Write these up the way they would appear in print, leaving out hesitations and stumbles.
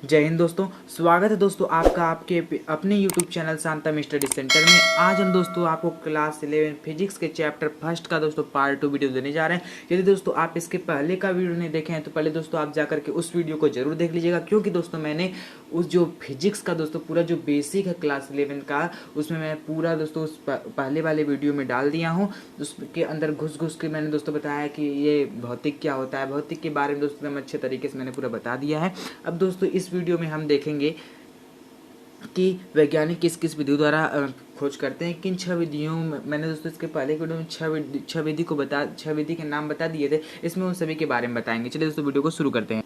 जय हिंद दोस्तों, स्वागत है दोस्तों आपका आपके अपने YouTube चैनल शांतम स्टडी सेंटर में। आज हम दोस्तों आपको क्लास 11 फिजिक्स के चैप्टर फर्स्ट का दोस्तों पार्ट 2 वीडियो देने जा रहे हैं। यदि दोस्तों आप इसके पहले का वीडियो नहीं देखे हैं तो पहले दोस्तों आप जाकर के उस वीडियो को जरूर देख लीजिएगा, क्योंकि दोस्तों मैंने उस जो फिजिक्स का दोस्तों पूरा जो बेसिक है क्लास 11 का, उसमें मैं पूरा दोस्तों उस पहले वाले वीडियो में डाल दिया हूँ। उसके अंदर घुस घुस के मैंने दोस्तों बताया कि ये भौतिक क्या होता है, भौतिक के बारे में दोस्तों मैं अच्छे तरीके से मैंने पूरा बता दिया है। अब दोस्तों इस वीडियो में हम देखेंगे कि वैज्ञानिक किस किस विधियों द्वारा खोज करते हैं। किन 6 विधियों में मैंने दोस्तों इसके पहले वीडियो में 6 विधि के नाम बता दिए थे, इसमें उन सभी के बारे में बताएंगे। चलिए दोस्तों वीडियो को शुरू करते हैं।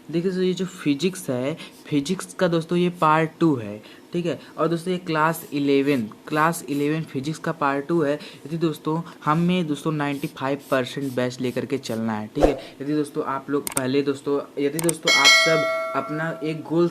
देखिए दोस्तों, ये जो फिजिक्स है, फिजिक्स का दोस्तों ये पार्ट 2 है, ठीक है। और दोस्तों ये क्लास 11 फिजिक्स का पार्ट 2 है। यदि दोस्तों हमें दोस्तों 95% बैच लेकर के चलना है, ठीक है। यदि दोस्तों आप लोग पहले दोस्तों यदि दोस्तों आप सब अपना एक गोल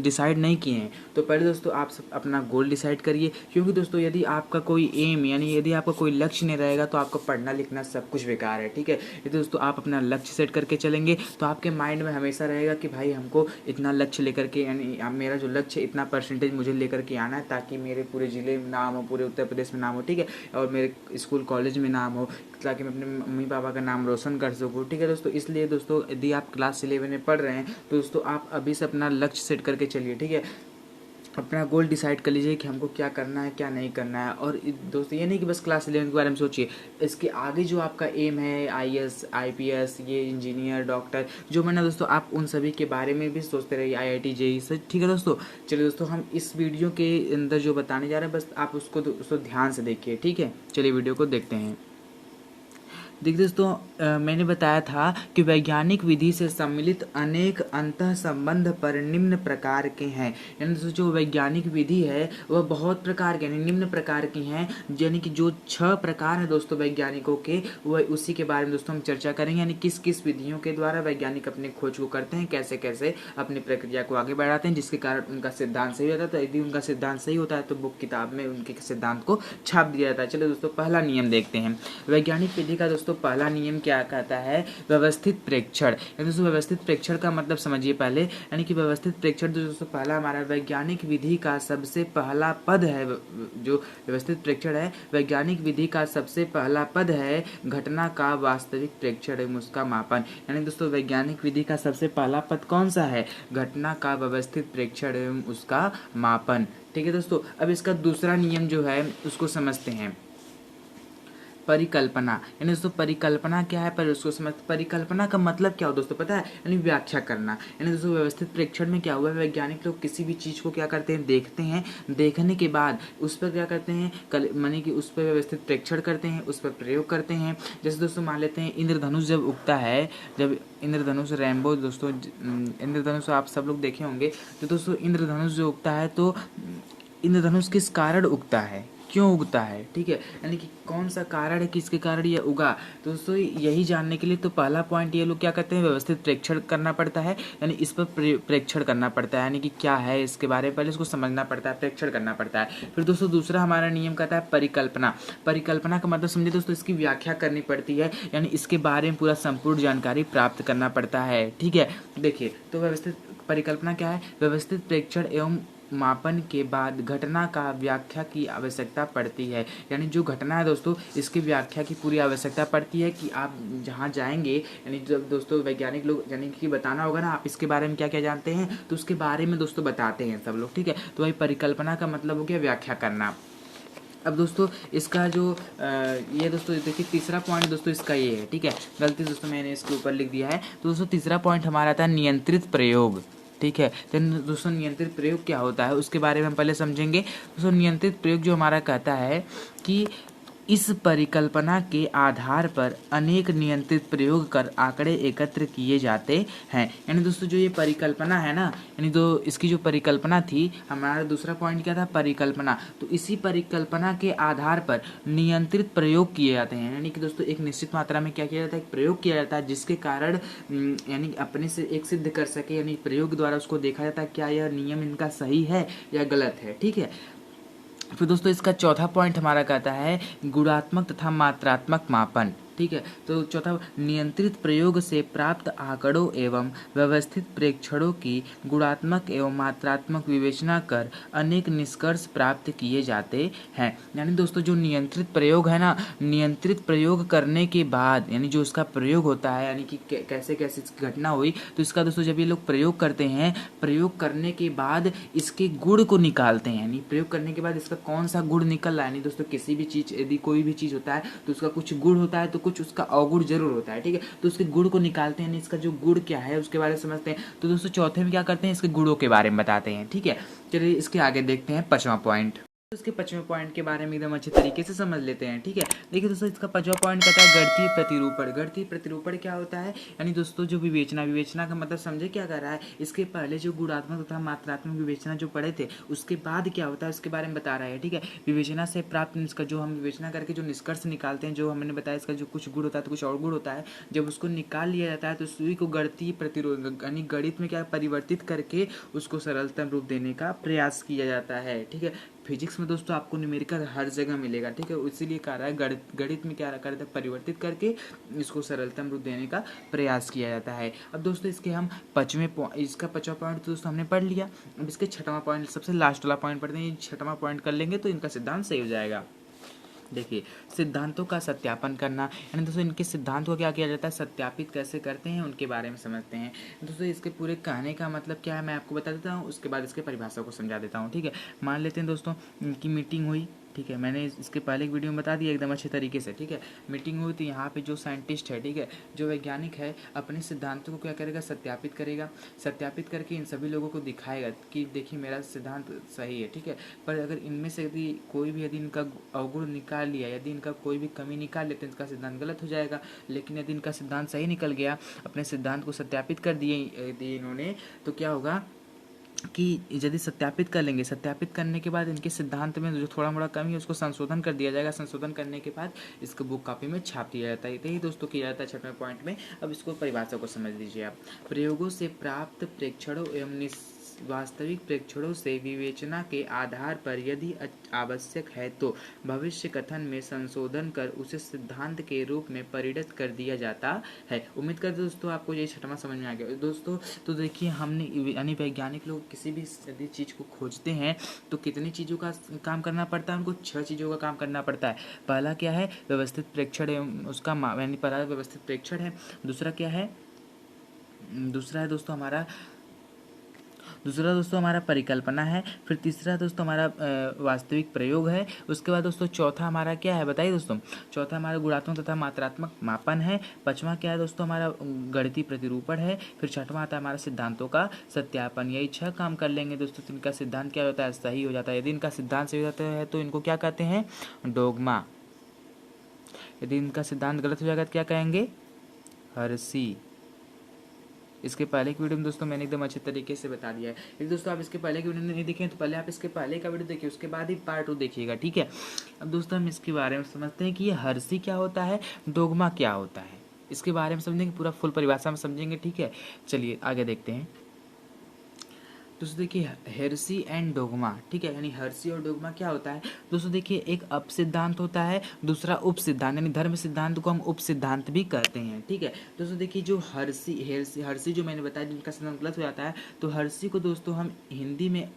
डिसाइड नहीं किए हैं तो पहले दोस्तों आप सब अपना गोल डिसाइड करिए, क्योंकि दोस्तों यदि आपका कोई एम यानी यदि आपका कोई लक्ष्य नहीं रहेगा तो आपका पढ़ना लिखना सब कुछ बेकार है, ठीक है। यदि दोस्तों आप अपना लक्ष्य सेट करके चलेंगे तो आपके माइंड में हमेशा रहेगा कि भाई हमको इतना लक्ष्य लेकर के, यानी मेरा जो लक्ष्य इतना परसेंटेज मुझे लेकर के आना है ताकि मेरे पूरे ज़िले में नाम हो, पूरे उत्तर प्रदेश में नाम हो, ठीक है, और मेरे स्कूल कॉलेज में नाम हो, ताकि मैं अपने मम्मी पापा का नाम रोशन कर सकूँ, ठीक है दोस्तों। इसलिए दोस्तों यदि आप क्लास 11 में पढ़ रहे हैं तो दोस्तों आप अभी से अपना लक्ष्य सेट करके चलिए, ठीक है। अपना गोल डिसाइड कर लीजिए कि हमको क्या करना है क्या नहीं करना है। और दोस्तों ये नहीं कि बस क्लास 11 के बारे में सोचिए, इसके आगे जो आपका एम है IAS IPS, ये इंजीनियर डॉक्टर जो मैंने दोस्तों, आप उन सभी के बारे में भी सोचते रहिए, IIT JEE से, ठीक है दोस्तों। चलिए दोस्तों हम इस वीडियो के अंदर जो बताने जा रहे हैं बस आप उसको दोस्तों ध्यान से देखिए, ठीक है। चलिए वीडियो को देखते हैं। देखिए दोस्तों, मैंने बताया था कि वैज्ञानिक विधि से सम्मिलित अनेक अंतः संबंध पर निम्न प्रकार के हैं। यानी दोस्तों जो वैज्ञानिक विधि है वह बहुत प्रकार के यानी निम्न प्रकार की हैं, यानी कि जो 6 प्रकार हैं दोस्तों वैज्ञानिकों के, वह उसी के बारे में दोस्तों हम चर्चा करेंगे। यानी किस किस विधियों के द्वारा वैज्ञानिक अपने खोज को करते हैं, कैसे कैसे अपनी प्रक्रिया को आगे बढ़ाते हैं, जिसके कारण उनका सिद्धांत सही होता है। तो यदि उनका सिद्धांत सही होता है तो बुक किताब में उनके सिद्धांत को छाप दिया जाता है। चलिए दोस्तों पहला नियम देखते हैं। वैज्ञानिक विधि का दोस्तों पहला नियम क्या कहता है? व्यवस्थित प्रेक्षण। दोस्तों व्यवस्थित प्रेक्षण का मतलब समझिए पहले, यानी कि व्यवस्थित प्रेक्षण दोस्तों पहला हमारा वैज्ञानिक विधि का सबसे पहला पद है। जो व्यवस्थित प्रेक्षण है वैज्ञानिक विधि का सबसे पहला पद है घटना का वास्तविक प्रेक्षण एवं उसका मापन। यानी दोस्तों वैज्ञानिक विधि का सबसे पहला पद कौन सा है? घटना का व्यवस्थित प्रेक्षण एवं उसका मापन, ठीक है दोस्तों। अब इसका दूसरा नियम जो है उसको समझते हैं। परिकल्पना। यानी दोस्तों परिकल्पना क्या है, पर उसको समझ। परिकल्पना का मतलब क्या हो दोस्तों पता है? यानी व्याख्या करना। यानी दोस्तों व्यवस्थित प्रेक्षण में क्या हुआ, वैज्ञानिक लोग किसी भी चीज़ को क्या करते हैं, देखते हैं, देखने के बाद उस पर क्या करते हैं, मानी कि उस पर व्यवस्थित प्रेक्षण करते हैं, उस पर प्रयोग करते हैं। जैसे दोस्तों मान लेते हैं इंद्रधनुष जब उगता है, जब इंद्रधनुष रेनबो दोस्तों, इंद्रधनुष आप सब लोग देखे होंगे। तो दोस्तों इंद्रधनुष जो उगता है तो इंद्रधनुष किस कारण उगता है, क्यों उगता है, ठीक है, यानी कि कौन सा कारण है किसके कारण ये उगा। तो दोस्तों यही जानने के लिए तो पहला पॉइंट ये लोग क्या करते हैं, व्यवस्थित प्रेक्षण करना पड़ता है, यानी इस पर प्रेक्षण करना पड़ता है, यानी कि क्या है इसके बारे में पहले इसको समझना पड़ता है, प्रेक्षण करना पड़ता है। फिर दोस्तों दूसरा हमारा नियम कहता है परिकल्पना। परिकल्पना का मतलब समझिए दोस्तों, इसकी व्याख्या करनी पड़ती है, यानी इसके बारे में पूरा संपूर्ण जानकारी प्राप्त करना पड़ता है, ठीक है। देखिए तो व्यवस्थित परिकल्पना क्या है, व्यवस्थित प्रेक्षण एवं मापन के बाद घटना का व्याख्या की आवश्यकता पड़ती है। यानी जो घटना है दोस्तों इसकी व्याख्या की पूरी आवश्यकता पड़ती है कि आप जहाँ जाएंगे, यानी जब दोस्तों वैज्ञानिक लोग यानी कि बताना होगा ना आप इसके बारे में क्या क्या जानते हैं, तो उसके बारे में दोस्तों बताते हैं सब लोग, ठीक है। तो वही परिकल्पना का मतलब हो गया व्याख्या करना। अब दोस्तों इसका जो ये दोस्तों देखिए तीसरा पॉइंट दोस्तों इसका ये है, ठीक है, गलती दोस्तों मैंने इसके ऊपर लिख दिया है। तो दोस्तों तीसरा पॉइंट हमारा था नियंत्रित प्रयोग, ठीक है। तो दोस्तों नियंत्रित प्रयोग क्या होता है उसके बारे में हम पहले समझेंगे। दोस्तों नियंत्रित प्रयोग जो हमारा कहता है कि इस परिकल्पना के आधार पर अनेक नियंत्रित प्रयोग कर आंकड़े एकत्र किए जाते हैं। यानी दोस्तों जो ये परिकल्पना है ना, यानी तो इसकी जो परिकल्पना थी, हमारा दूसरा पॉइंट क्या था, परिकल्पना। तो इसी परिकल्पना के आधार पर नियंत्रित प्रयोग किए जाते हैं, यानी कि दोस्तों एक निश्चित मात्रा में क्या किया जाता है, एक प्रयोग किया जाता है जिसके कारण यानी अपने से एक सिद्ध कर सके, यानी प्रयोग द्वारा उसको देखा जाता है क्या यह नियम इनका सही है या गलत है, ठीक है। फिर दोस्तों इसका चौथा पॉइंट हमारा कहता है गुणात्मक तथा मात्रात्मक मापन। ठीक है। तो चौथा, नियंत्रित प्रयोग से प्राप्त आंकड़ों एवं व्यवस्थित प्रेक्षणों की गुणात्मक एवं मात्रात्मक विवेचना कर अनेक निष्कर्ष प्राप्त किए जाते हैं। यानी दोस्तों जो नियंत्रित प्रयोग है ना, नियंत्रित प्रयोग करने के बाद यानी जो उसका प्रयोग होता है, यानी कि कैसे कैसे घटना हुई, तो इसका दोस्तों जब ये लोग प्रयोग करते हैं, प्रयोग करने के बाद इसके गुण को निकालते हैं। यानी प्रयोग करने के बाद इसका कौन सा गुण निकल रहा है। यानी दोस्तों किसी भी चीज़, यदि कोई भी चीज़ होता है तो उसका कुछ गुण होता है, तो कुछ उसका अवगुण जरूर होता है, ठीक है। तो उसके गुण को निकालते हैं, इसका जो गुण क्या है उसके बारे में समझते हैं। तो दोस्तों चौथे में क्या करते हैं, इसके गुणों के बारे में बताते हैं, ठीक है। चलिए इसके आगे देखते हैं 5वां पॉइंट। इसके 5वें पॉइंट के बारे में एकदम अच्छे तरीके से समझ लेते हैं, ठीक है। देखिए दोस्तों इसका 5वां पॉइंट कहता है गणितीय प्रतिरूपण। गणितीय प्रतिरूपण क्या होता है, यानी दोस्तों जो विवेचना का मतलब समझे क्या कर रहा है। इसके पहले जो गुणात्मक तथा मात्रात्मक विवेचना जो पढ़े थे, उसके बाद क्या होता है उसके बारे में बता रहा है, ठीक है। विवेचना से प्राप्त इसका जो हम विवेचना करके जो निष्कर्ष निकालते हैं, जो हमने बताया इसका जो कुछ गुण होता है तो कुछ और गुण होता है, जब उसको निकाल लिया जाता है तो उसी को गणितीय प्रतिरूप यानी गणित में क्या परिवर्तित करके उसको सरलतम रूप देने का प्रयास किया जाता है, ठीक है। फिजिक्स में दोस्तों आपको न्यूमेरिकल हर जगह मिलेगा, ठीक है। इसीलिए कह रहा है गणित में क्या करते हैं, परिवर्तित करके इसको सरलतम रूप देने का प्रयास किया जाता है। अब दोस्तों इसके हम इसका 5वां पॉइंट तो दोस्तों हमने पढ़ लिया। अब इसके 6वां पॉइंट, सबसे लास्ट वाला पॉइंट पढ़ते हैं। 6वां पॉइंट कर लेंगे तो इनका सिद्धांत सही हो जाएगा। देखिए सिद्धांतों का सत्यापन करना, यानी दोस्तों इनके सिद्धांतों को क्या किया जाता है, सत्यापित कैसे करते हैं उनके बारे में समझते हैं। दोस्तों इसके पूरे कहने का मतलब क्या है मैं आपको बता देता हूँ, उसके बाद इसके परिभाषा को समझा देता हूँ, ठीक है। मान लेते हैं दोस्तों इनकी मीटिंग हुई, ठीक है। मैंने इसके पहले एक वीडियो में बता दिया एकदम अच्छे तरीके से, ठीक है। मीटिंग हुई तो यहाँ पे जो साइंटिस्ट है, ठीक है, जो वैज्ञानिक है, अपने सिद्धांतों को क्या करेगा, सत्यापित करेगा। सत्यापित करके इन सभी लोगों को दिखाएगा कि देखिए मेरा सिद्धांत सही है, ठीक है। पर अगर इनमें से यदि कोई भी यदि इनका अवगुण निकाल लिया, यदि इनका कोई भी कमी निकाल लेते हैं, इनका सिद्धांत गलत हो जाएगा। लेकिन यदि इनका सिद्धांत सही निकल गया, अपने सिद्धांत को सत्यापित कर दिए इन्होंने, तो क्या होगा कि यदि सत्यापित कर लेंगे, सत्यापित करने के बाद इनके सिद्धांत में जो थोड़ा मोड़ा कमी है उसको संशोधन कर दिया जाएगा। संशोधन करने के बाद इसको बुक कॉपी में छाप दिया जाता है। यही दोस्तों किया जाता है 6वें पॉइंट में। अब इसको परिभाषा को समझ लीजिए आप। प्रयोगों से प्राप्त प्रेक्षणों एवं वास्तविक प्रेक्षणों से विवेचना के आधार पर यदि आवश्यक है तो भविष्य कथन में संशोधन कर उसे सिद्धांत के रूप में परिणत कर दिया जाता है। उम्मीद करते दोस्तों आपको ये 6वां समझ में आ गया दोस्तों। तो देखिए हमने यानी वैज्ञानिक लोग किसी भी यदि चीज़ को खोजते हैं तो कितनी चीज़ों का काम करना पड़ता है, उनको 6 चीज़ों का काम करना पड़ता है। पहला क्या है, व्यवस्थित प्रेक्षण एवं उसका यानी पहला व्यवस्थित प्रेक्षण है। दूसरा क्या है, दूसरा है दोस्तों हमारा परिकल्पना है। फिर तीसरा दोस्तों हमारा वास्तविक प्रयोग है। उसके बाद दोस्तों चौथा हमारा क्या है बताइए दोस्तों, चौथा हमारा गुणात्मक तथा मात्रात्मक मापन है। 5वां क्या है दोस्तों, हमारा गणितीय प्रतिरूपण है। फिर 6वां आता है हमारा सिद्धांतों का सत्यापन। यही 6 काम कर लेंगे दोस्तों तो इनका सिद्धांत क्या होता है, सही हो जाता है। यदि इनका सिद्धांत सही हो जाता है तो इनको क्या कहते हैं, डोगमा। यदि इनका सिद्धांत गलत हो जाएगा तो क्या कहेंगे, हर्सी। इसके पहले की वीडियो में दोस्तों मैंने एकदम अच्छे तरीके से बता दिया है। यदि दोस्तों आप इसके पहले की वीडियो नहीं देखें तो पहले आप इसके पहले का वीडियो देखिए, उसके बाद ही पार्ट 2 देखिएगा, ठीक है। अब दोस्तों हम इसके बारे में समझते हैं कि ये हर्सी क्या होता है, डोगमा क्या होता है। इसके बारे में समझेंगे, पूरा फुल परिभाषा में समझेंगे, ठीक है। चलिए आगे देखते हैं। दोस्तों देखिए हेरेसी एंड डोगमा, ठीक है। यानी हेरेसी और डोगमा क्या होता है दोस्तों, देखिए एक अप सिद्धांत होता है, दूसरा उप सिद्धांत, यानी धर्म सिद्धांत को हम उप सिद्धांत भी कहते हैं, ठीक है। दोस्तों देखिए जो हेरेसी जो मैंने बताया जिनका सिद्धांत गलत हो जाता है, तो हेरेसी को दोस्तों हम हिंदी में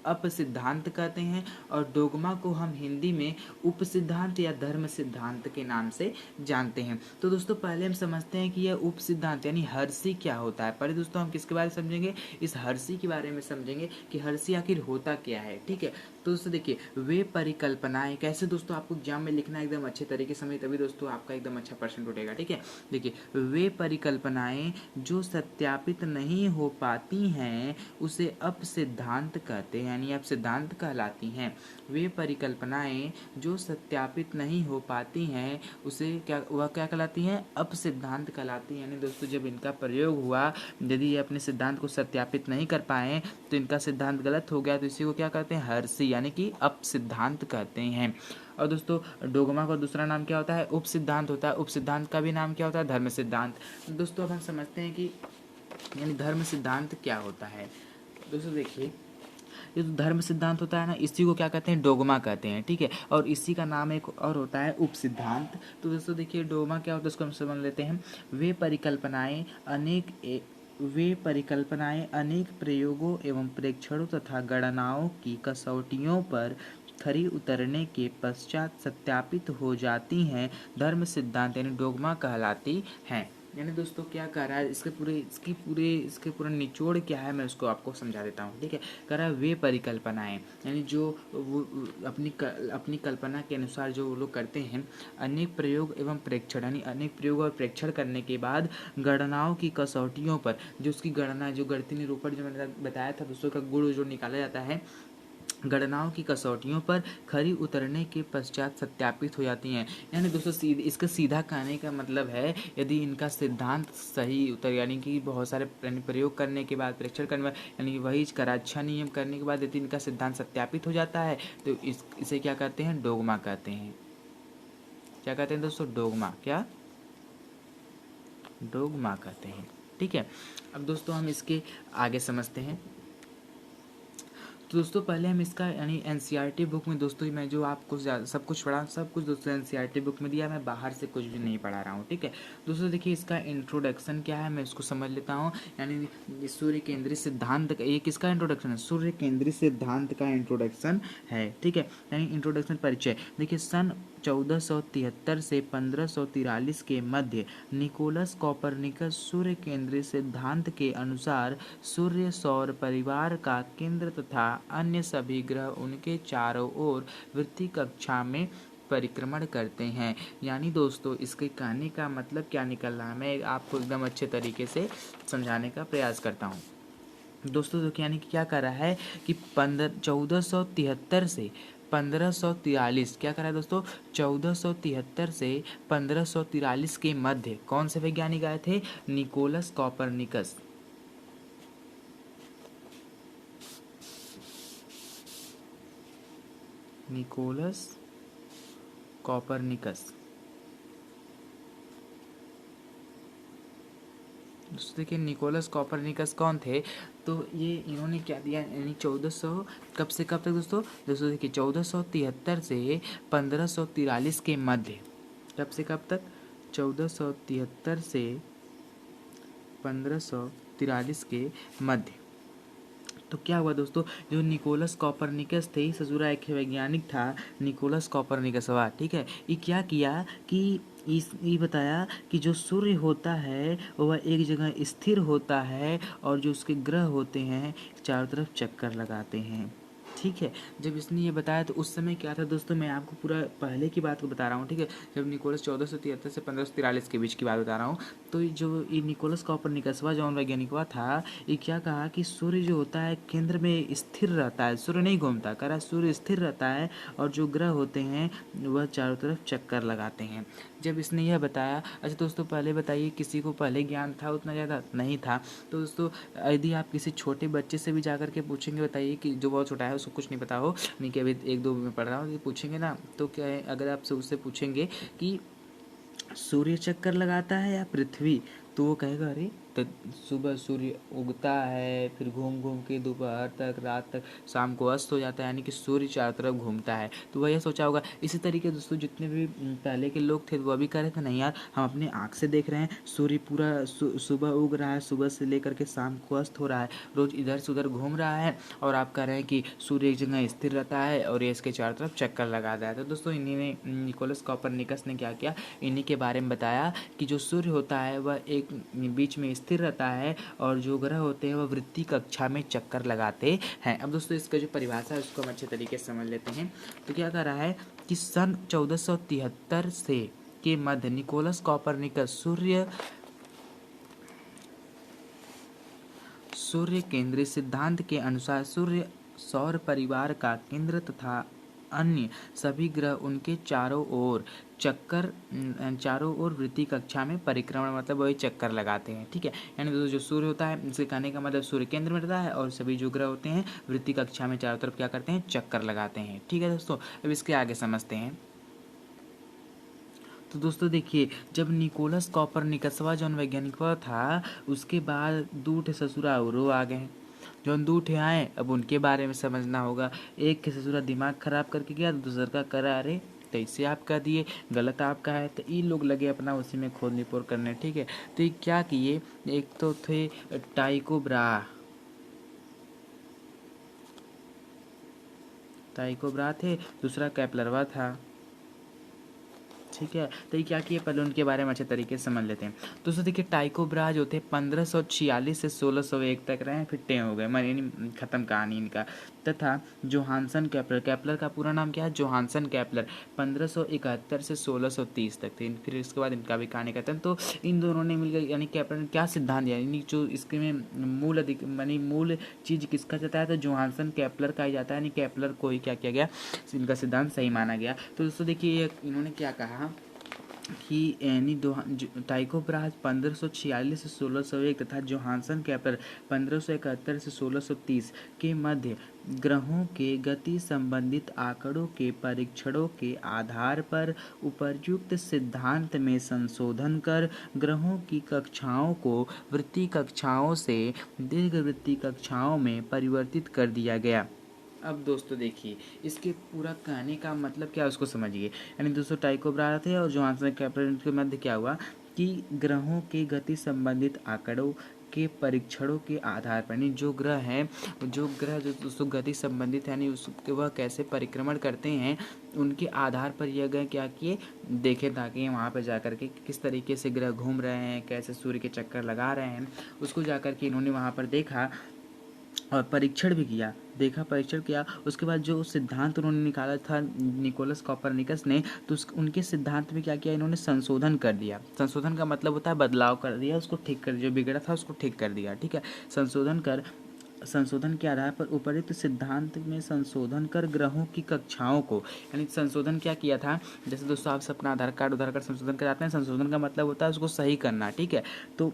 अप सिद्धांत कहते हैं और डोगमा को हम हिंदी में उप सिद्धांत या धर्म सिद्धांत के नाम से जानते हैं। तो दोस्तों पहले हम समझते हैं कि यह उप सिद्धांत यानी हर्षी क्या होता है। पहले दोस्तों हम किसके बारे में समझेंगे, इस हर्षी के बारे में समझेंगे कि हर्षी आखिर होता क्या है, ठीक है। तो दोस्तों देखिए वे परिकल्पनाएं कैसे दोस्तों आपको एग्जाम में लिखना एकदम अच्छे तरीके से समझे, तभी दोस्तों आपका एकदम अच्छा परसेंट उठेगा, ठीक है। देखिए वे परिकल्पनाएं जो सत्यापित नहीं हो पाती हैं उसे अप सिद्धांत कहते हैं, यानी अब सिद्धांत कहलाती हैं। वे परिकल्पनाएं जो सत्यापित नहीं हो पाती हैं उसे क्या कहलाती हैं, अप सिद्धांत कहलाती हैं। यानी दोस्तों जब इनका प्रयोग हुआ, यदि ये अपने सिद्धांत को सत्यापित नहीं कर पाए तो इनका सिद्धांत गलत हो गया, तो इसी को क्या कहते हैं, हर्षी यानी कि अप सिद्धांत कहते हैं। और दोस्तों डोगमा का दूसरा नाम क्या होता है, उप सिद्धांत होता है। उप सिद्धांत का भी नाम क्या होता है, धर्म सिद्धांत। दोस्तों अब हम समझते हैं कि यानी धर्म सिद्धांत क्या होता है। दोस्तों देखिए ये जो धर्म सिद्धांत होता है ना, इसी को क्या कहते हैं, डोगमा कहते हैं, ठीक है। और इसी का नाम एक और होता है उप सिद्धांत। तो दोस्तों देखिए डोगमा क्या होता है उसको हम समझ लेते हैं। वे परिकल्पनाएं अनेक प्रयोगों एवं प्रेक्षणों तथा गणनाओं की कसौटियों पर खरी उतरने के पश्चात सत्यापित हो जाती हैं, धर्म सिद्धांत यानी डोगमा कहलाती हैं। यानी दोस्तों क्या कह रहा है, इसके पूरा निचोड़ क्या है, मैं उसको आपको समझा देता हूँ, ठीक है। कह रहा है वे परिकल्पनाएं यानी जो वो अपनी कल्पना के अनुसार जो वो लोग करते हैं, अनेक प्रयोग एवं प्रेक्षण यानी अनेक प्रयोग और प्रेक्षण करने के बाद गणनाओं की कसौटियों पर, जो उसकी गणना जो गणितीय निरूपण जो मैंने बताया था दोस्तों का गुण जो निकाला जाता है, गणनाओं की कसौटियों पर खरी उतरने के पश्चात सत्यापित हो जाती हैं। यानी दोस्तों इसका सीधा कहने का मतलब है, यदि इनका सिद्धांत सही उतर यानी कि बहुत सारे प्रयोग करने के बाद, परीक्षण करने के बाद, यानी वही करा अच्छा नियम करने के बाद यदि इनका सिद्धांत सत्यापित हो जाता है तो इसे क्या कहते हैं, डोगमा कहते हैं। क्या कहते हैं दोस्तों, डोगमा, क्या डोगमा कहते हैं, ठीक है। अब दोस्तों हम इसके आगे समझते हैं। तो दोस्तों पहले हम इसका यानी एनसीईआरटी बुक में दोस्तों मैं जो आपको सब कुछ पढ़ा, सब कुछ दोस्तों एनसीईआरटी बुक में दिया, मैं बाहर से कुछ भी नहीं पढ़ा रहा हूँ, ठीक है। दोस्तों देखिए इसका इंट्रोडक्शन क्या है, मैं इसको समझ लेता हूँ। यानी सूर्य केंद्रीय सिद्धांत का ये किसका इंट्रोडक्शन है, सूर्य केंद्रीय सिद्धांत का इंट्रोडक्शन है, ठीक है। यानी इंट्रोडक्शन परिचय देखिए, सन 1473 से 1543 के मध्य निकोलस कॉपरनिकस सूर्य केंद्रीय सिद्धांत के अनुसार सूर्य सौर परिवार का केंद्र तथा अन्य सभी ग्रह उनके चारों ओर वृत्ति कक्षा में परिक्रमण करते हैं। यानी दोस्तों इसके कहने का मतलब क्या निकल रहा है, मैं आपको एकदम अच्छे तरीके से समझाने का प्रयास करता हूँ। दोस्तों तो यानी कि क्या कर रहा है कि 1473 से 1543, क्या करा है दोस्तों, 1473 से 1543 के मध्य कौन से वैज्ञानिक आए थे, निकोलस कॉपरनिकस। Nicolaus Copernicus. देखिए निकोलस कॉपरनिकस कौन थे, तो ये इन्होंने क्या दिया, यानी 1400 कब से कब तक दोस्तों देखिए 1473 से 1543 के मध्य, कब से कब तक, 1473 से 1543 के मध्य। तो क्या हुआ दोस्तों, जो निकोलस कॉपरनिकस थे, ससुरा एक वैज्ञानिक था निकोलस कॉपरनिकस, वाह, ठीक है। ये क्या किया कि ये बताया कि जो सूर्य होता है वह एक जगह स्थिर होता है और जो उसके ग्रह होते हैं चारों तरफ चक्कर लगाते हैं, ठीक है। जब इसने ये बताया तो उस समय क्या था दोस्तों, मैं आपको पूरा पहले की बात को बता रहा हूँ, ठीक है। जब निकोलस 1473 से 1543 के बीच की बात बता रहा हूँ, तो जो ये निकोलस कॉपरनिकसवा जौन वैज्ञानिकवा था, ये क्या कहा कि सूर्य जो होता है केंद्र में स्थिर रहता है, सूर्य नहीं घूमता, कह रहा सूर्य स्थिर रहता है और जो ग्रह होते हैं वह चारों तरफ चक्कर लगाते हैं। जब इसने यह बताया, अच्छा दोस्तों पहले बताइए किसी को पहले ज्ञान था उतना ज़्यादा नहीं था। तो दोस्तों यदि आप किसी छोटे बच्चे से भी जा कर के पूछेंगे, बताइए कि जो बहुत छोटा है उसको कुछ नहीं पता हो, नहीं कि अभी 1-2 में पढ़ रहा हूँ, ये पूछेंगे ना तो क्या है, अगर आपसे उससे पूछेंगे कि सूर्य चक्कर लगाता है या पृथ्वी, तो वो कहेगा अरे तो सुबह सूर्य उगता है, फिर घूम घूम के दोपहर तक, रात तक, शाम को अस्त हो जाता है, यानी कि सूर्य चारों तरफ घूमता है। तो वह यह सोचा होगा। इसी तरीके दोस्तों जितने भी पहले के लोग थे वह भी कह रहे थे नहीं यार, हम अपने आँख से देख रहे हैं सूर्य पूरा सुबह उग रहा है, सुबह से लेकर के शाम को अस्त हो रहा है, रोज़ इधर से उधर घूम रहा है, और आप कह रहे हैं कि सूर्य एक जगह स्थिर रहता है और ये इसके चारों तरफ चक्कर लगाता है। तो दोस्तों इन्हीं ने, निकोलस कॉपरनिकस ने क्या किया, इन्हीं के बारे में बताया कि जो सूर्य होता है वह एक बीच में स्थिर रहता है और जो ग्रह होते हैं वह वृत्ति कक्षा में चक्कर लगाते हैं। अब दोस्तों इसका जो परिभाषा है उसको हम अच्छे तरीके से समझ लेते हैं। तो क्या कह रहा है कि सन 1473 से के मध्य निकोलस कॉपरनिकस सूर्य केंद्रीय सिद्धांत के अनुसार सूर्य सौर परिवार का केंद्र तथा अन्य सभी ग्रह उनके चारों ओर वृत्ति कक्षा में परिक्रमण, मतलब वही चक्कर लगाते हैं, ठीक है। यानी दोस्तों जो सूर्य होता है, इसके कहने का मतलब सूर्य केंद्र में रहता है और सभी जो ग्रह होते हैं वृत्ति कक्षा में चारों तरफ क्या करते हैं, चक्कर लगाते हैं, ठीक है दोस्तों। अब इसके आगे समझते हैं। तो दोस्तों देखिए जब निकोलस कॉपरनिकसवा जौन वैज्ञानिकवा था, उसके बाद 2 ठे ससुरा औरो आ गए। जो 2 ठे आए, अब उनके बारे में समझना होगा। एक के ससुरा दिमाग खराब करके गया तो दूसर का करा, अरे तो इसे आप कह दिए, गलत आपका है, तो ये लोग लगे अपना उसी में खोद निपोर करने। ठीक है, तो ये क्या किए, एक तो थे टाइको ब्रा थे, दूसरा कैप्लरवा था। ठीक है, तो ये क्या किए, पहले उनके बारे में अच्छे तरीके से समझ लेते हैं। दोस्तों देखिए, टाइको ब्रा जो थे 1546 से 1601 तक रहे, फिर टे हो गए, यानी खत्म कहानी इनका। तथा जोहानसन कैप्लर का पूरा नाम क्या है, जोहानसन कैप्लर, 1571 से 1630 तक थे। फिर इसके बाद इनका भी कहानी खत्म। तो इन दोनों ने मिलकर, यानी कैप्लर ने क्या सिद्धांत दिया, यानी जो इसके में मूल चीज़ किसका जाता है, तो जोहानसन कैप्लर का ही जाता है, यानी कैप्लर को ही क्या किया गया, इनका सिद्धांत सही माना गया। तो दोस्तों देखिए, इन्होंने क्या कहा कि एनी टाइको ब्राज 1546 से 1601 तथा जोहानसन कैप्लर 1571 से 1630 के मध्य ग्रहों के गति संबंधित आंकड़ों के परीक्षणों के आधार पर उपर्युक्त सिद्धांत में संशोधन कर ग्रहों की कक्षाओं को वृत्तीय कक्षाओं से दीर्घवृत्तीय कक्षाओं में परिवर्तित कर दिया गया। अब दोस्तों देखिए, इसके पूरा कहने का मतलब क्या है उसको समझिए। यानी दोस्तों टाइको ब्रा थे और जोहानसन कैप्लर के मध्य क्या हुआ कि ग्रहों के गति संबंधित आंकड़ों के परीक्षणों के आधार पर, यानी जो ग्रह जो दोस्तों गति संबंधित है, यानी उसके वह कैसे परिक्रमण करते हैं, उनके आधार पर यह ग्रह क्या किए, देखे, ताकि वहाँ पर जाकर के किस तरीके से ग्रह घूम रहे हैं, कैसे सूर्य के चक्कर लगा रहे हैं, उसको जाकर के इन्होंने वहाँ पर देखा और परीक्षण भी किया, परीक्षण किया। उसके बाद जो सिद्धांत उन्होंने निकाला था निकोलस कॉपरनिकस ने, तो उनके सिद्धांत में क्या किया, इन्होंने संशोधन कर दिया। संशोधन का मतलब होता है बदलाव कर दिया, उसको ठीक कर दिया, जो बिगड़ा था उसको ठीक कर दिया। ठीक है, संशोधन के आधार पर उपरोक्त सिद्धांत में संशोधन कर ग्रहों की कक्षाओं को, यानी संशोधन क्या किया था, जैसे दोस्तों आप अपना आधार कार्ड संशोधन कराते हैं, संशोधन का मतलब होता है उसको सही करना। ठीक है, तो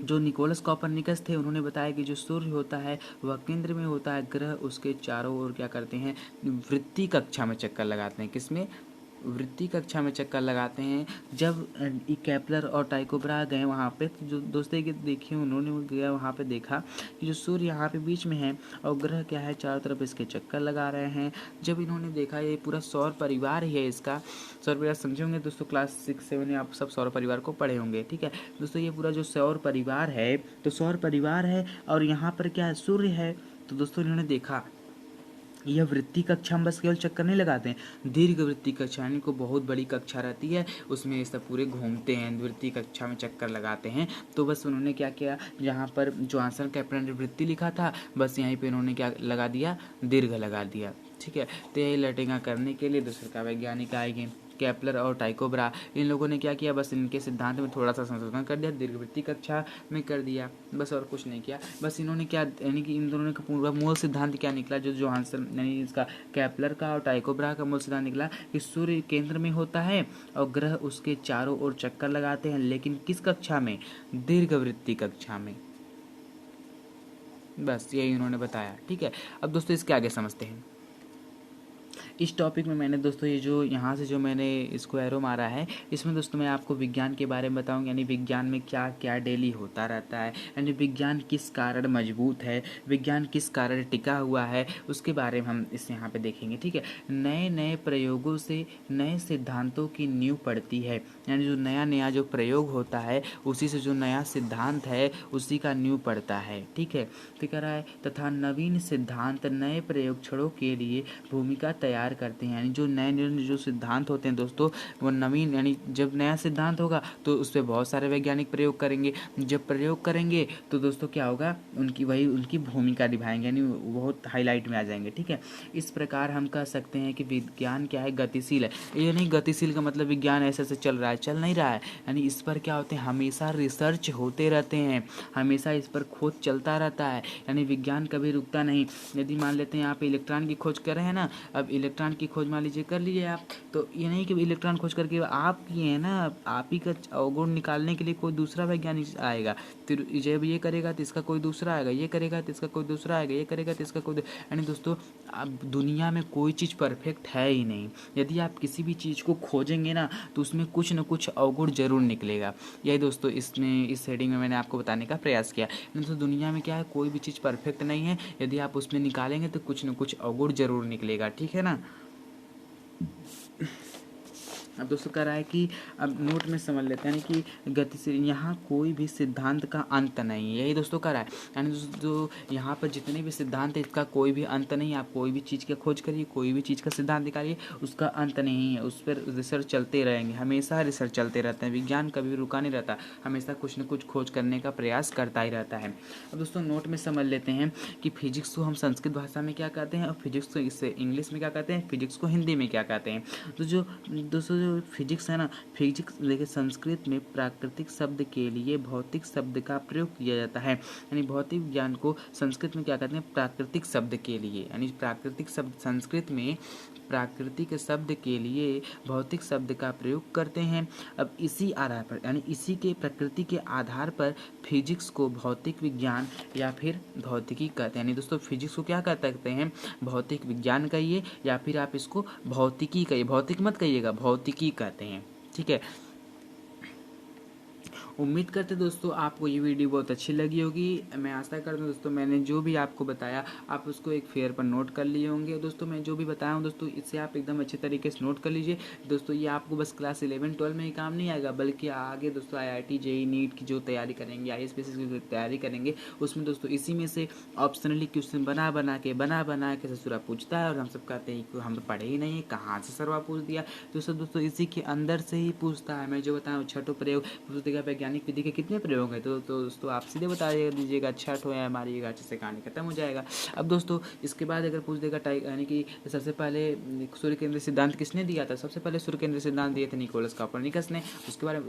जो निकोलस कॉपरनिकस थे, उन्होंने बताया कि जो सूर्य होता है वह केंद्र में होता है, ग्रह उसके चारों ओर क्या करते हैं, वृत्तीय कक्षा में चक्कर लगाते हैं। किसमें, वृत्तीय कक्षा में चक्कर लगाते हैं। जब कैप्लर और टाइको ब्रा गए वहाँ पे, तो जो दोस्तों के देखिए, उन्होंने गया वहाँ पे देखा कि जो सूर्य यहाँ पे बीच में है और ग्रह क्या है, चारों तरफ इसके चक्कर लगा रहे हैं। जब इन्होंने देखा ये पूरा सौर परिवार ही है, इसका सौर परिवार समझे होंगे दोस्तों, क्लास 6-7 में आप सब सौर परिवार को पढ़े होंगे। ठीक है दोस्तों, ये पूरा जो सौर परिवार है, तो सौर परिवार है और यहाँ पर क्या है, सूर्य है। तो दोस्तों इन्होंने देखा यह वृत्तीय कक्षा में बस केवल चक्कर नहीं लगाते हैं, दीर्घ वृत्तीय कक्षा, यानी को बहुत बड़ी कक्षा रहती है, उसमें ये सब पूरे घूमते हैं, वृत्तीय कक्षा में चक्कर लगाते हैं। तो बस उन्होंने क्या किया, जहाँ पर जोहानसन कैप्लर ने वृत्तीय लिखा था, बस यहीं पे उन्होंने क्या लगा दिया, दीर्घ लगा दिया। ठीक है, तो यही लटेगा करने के लिए दूसरे का वैज्ञानिक आएंगे कैप्लर और टाइको ब्रा, इन लोगों ने क्या किया, बस इनके सिद्धांत में थोड़ा सा संशोधन कर दिया, दीर्घवृत्तीय कक्षा में कर दिया, बस और कुछ नहीं किया। बस इन्होंने क्या, यानी कि इन दोनों का पूरा मूल सिद्धांत क्या निकला, जो जोहानसन यानी इसका कैप्लर का और टाइको ब्रा का मूल सिद्धांत निकला कि सूर्य केंद्र में होता है और ग्रह उसके चारों ओर चक्कर लगाते हैं, लेकिन किस कक्षा में, दीर्घवृत्तीय कक्षा में। बस यही उन्होंने बताया। ठीक है, अब दोस्तों इसके आगे समझते हैं। इस टॉपिक में मैंने दोस्तों ये जो यहाँ से जो मैंने इसको एरो मारा है, इसमें दोस्तों मैं आपको विज्ञान के बारे में बताऊंगा, यानी विज्ञान में क्या क्या डेली होता रहता है, यानी विज्ञान किस कारण मजबूत है, विज्ञान किस कारण टिका हुआ है, उसके बारे में हम इस यहाँ पे देखेंगे। ठीक है, नए नए प्रयोगों से नए सिद्धांतों की नींव पड़ती है, यानी जो नया नया जो प्रयोग होता है उसी से जो नया सिद्धांत है उसी का नींव पड़ता है। ठीक है, तो कह रहा है तथा नवीन सिद्धांत नए प्रयोगक्षणों के लिए भूमिका तैयार करते हैं, यानी जो नए जो सिद्धांत होते हैं दोस्तों वो नवीन, यानी जब नया सिद्धांत होगा तो उस पर बहुत सारे वैज्ञानिक प्रयोग करेंगे, जब प्रयोग करेंगे तो दोस्तों क्या होगा, उनकी भूमिका निभाएंगे, यानी बहुत हाईलाइट में आ जाएंगे। ठीक है, इस प्रकार हम कह सकते हैं कि विज्ञान क्या है, गतिशील है। ये नहीं गतिशील का मतलब विज्ञान ऐसे ऐसे चल रहा है, चल नहीं रहा है, यानी इस पर क्या होते हैं, हमेशा रिसर्च होते रहते हैं, हमेशा इस पर खोज चलता रहता है, यानी विज्ञान कभी रुकता नहीं। यदि मान लेते हैं आप इलेक्ट्रॉन की खोज कर रहे हैं ना, अब इलेक्ट्रॉन की खोज मान लीजिए कर लीजिए आप, तो ये नहीं कि इलेक्ट्रॉन खोज करके आप किए हैं ना, आप ही का अवगुण निकालने के लिए कोई दूसरा वैज्ञानिक आएगा, फिर जब ये करेगा तो इसका कोई दूसरा आएगा, ये करेगा तो इसका कोई दूसरा आएगा, ये करेगा तो इसका कोई, यानी दोस्तों अब दुनिया में कोई चीज़ परफेक्ट है ही नहीं। यदि आप किसी भी चीज़ को खोजेंगे ना तो उसमें कुछ न न कुछ अवगुण जरूर निकलेगा। यही दोस्तों इसमें इस हेडिंग में मैंने आपको बताने का प्रयास किया। दोस्तों दुनिया में क्या है, कोई भी चीज़ परफेक्ट नहीं है, यदि आप उसमें निकालेंगे तो कुछ न कुछ अवगुण जरूर निकलेगा, ठीक है ना। अब दोस्तों कह रहा है कि अब नोट में समझ लेते हैं, यानी कि गतिशील, यहाँ कोई भी सिद्धांत का अंत नहीं है, यही दोस्तों कह रहा है। यानी दोस्तों जो यहाँ पर जितने भी सिद्धांत है इसका कोई भी अंत नहीं है। आप कोई भी चीज़ की खोज करिए, कोई भी चीज़ का सिद्धांत निकालिए, उसका अंत नहीं है, उस पर रिसर्च चलते रहेंगे, हमेशा रिसर्च चलते रहते हैं। विज्ञान कभी रुका नहीं रहता, हमेशा कुछ न कुछ खोज करने का प्रयास करता ही रहता है। अब दोस्तों नोट में समझ लेते हैं कि फिजिक्स को हम संस्कृत भाषा में क्या कहते हैं और फिजिक्स को इससे इंग्लिश में क्या कहते हैं, फिजिक्स को हिंदी में क्या कहते हैं। तो जो दोस्तों जो फिजिक्स है ना, फिजिक्स देखिए संस्कृत में प्राकृतिक शब्द के लिए भौतिक शब्द का प्रयोग किया जाता है। यानी भौतिक विज्ञान को संस्कृत में क्या कहते हैं, प्राकृतिक शब्द के लिए, यानी प्राकृतिक शब्द संस्कृत में प्राकृतिक शब्द के लिए भौतिक शब्द का प्रयोग करते हैं। अब इसी आधार पर, यानी इसी के प्रकृति के आधार पर फिजिक्स को भौतिक विज्ञान या फिर भौतिकी कहते हैं। यानी दोस्तों फिजिक्स को क्या कहते हैं, भौतिक विज्ञान कहिए या फिर आप इसको भौतिकी कहिए, भौतिक मत कहिएगा, भौतिकी कहते हैं, ठीक है। उम्मीद करते दोस्तों आपको ये वीडियो बहुत अच्छी लगी होगी। मैं आशा करता हूँ दोस्तों मैंने जो भी आपको बताया आप उसको एक फेयर पर नोट कर लिए होंगे। दोस्तों मैं जो भी बताया हूँ दोस्तों इससे आप एकदम अच्छे तरीके से नोट कर लीजिए। दोस्तों ये आपको बस क्लास 11-12 में ही काम नहीं आएगा, बल्कि आगे दोस्तों IIT JEE नीट की जो तैयारी करेंगे, IAS PCS की तैयारी करेंगे, उसमें दोस्तों इसी में से ऑप्शनली क्वेश्चन बना के ससुरा पूछता है और हम सब कहते हैं कि हम तो पढ़े ही नहीं है, कहाँ से सरवा पूछ दिया। दोस्तों इसी के अंदर से ही पूछता है। मैं जो बताऊँ छठो प्रयोग पुस्तिका वैज्ञानिक विधि के कितने प्रयोग हैं, तो दोस्तों आप सीधे बता दीजिएगा, छठो या मारिएगा, अच्छे से कहानी खत्म हो जाएगा। अब दोस्तों इसके बाद अगर पूछ देगा यानी कि सबसे पहले सूर्य केंद्रीय सिद्धांत किसने दिया था, सबसे पहले सूर्य केंद्रीय सिद्धांत दिए थे निकोलस कॉपरनिकस ने।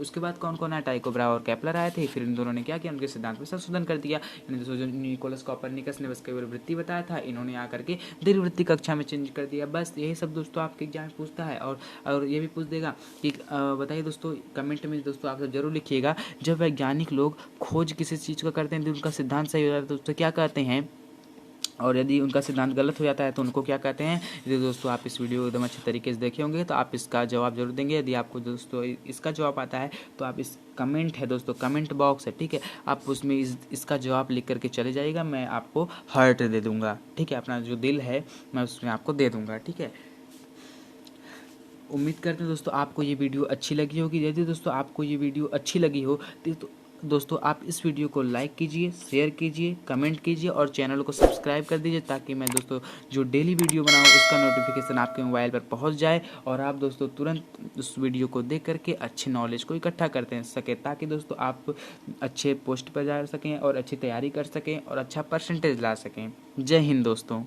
उसके बाद कौन आया, टाइको ब्रा और केपलर आए थे। फिर इन दोनों ने क्या किया, उनके सिद्धांत में संशोधन कर दिया। यानी दोस्तों जो निकोलस कॉपरनिकस ने बस केवल वृत्ति बताया था, इन्होंने आकर के दीर्घवृत्ति कक्षा में चेंज कर दिया। बस यही सब दोस्तों आपके एग्जाम में पूछता है। और ये भी पूछ देगा कि बताइए दोस्तों, कमेंट में दोस्तों आप सब जरूर लिखिएगा, जब वैज्ञानिक लोग खोज किसी चीज़ का करते हैं तो उनका सिद्धांत सही हो जाता है तो उसको क्या कहते हैं, और यदि उनका सिद्धांत गलत हो जाता है तो उनको क्या कहते हैं। यदि दोस्तों आप इस वीडियो को एकदम अच्छे तरीके से देखे होंगे तो आप इसका जवाब जरूर देंगे। यदि आपको दोस्तों इसका जवाब आता है तो आप इस कमेंट है दोस्तों, कमेंट बॉक्स है, ठीक है, आप उसमें इसका जवाब लिख करके चले जाइएगा। मैं आपको हार्ट दे दूंगा, ठीक है, अपना जो दिल है मैं उसमें आपको दे दूंगा, ठीक है। उम्मीद करते हैं दोस्तों आपको ये वीडियो अच्छी लगी होगी। यदि दोस्तों आपको ये वीडियो अच्छी लगी हो तो दोस्तों आप इस वीडियो को लाइक कीजिए, शेयर कीजिए, कमेंट कीजिए और चैनल को सब्सक्राइब कर दीजिए, ताकि मैं दोस्तों जो डेली वीडियो बनाऊँ उसका नोटिफिकेशन आपके मोबाइल पर पहुंच जाए और आप दोस्तों तुरंत उस वीडियो को देख करके अच्छे नॉलेज को इकट्ठा करते सकें, ताकि दोस्तों आप अच्छे पोस्ट पर जा सकें और अच्छी तैयारी कर सकें और अच्छा परसेंटेज ला सकें। जय हिंद दोस्तों।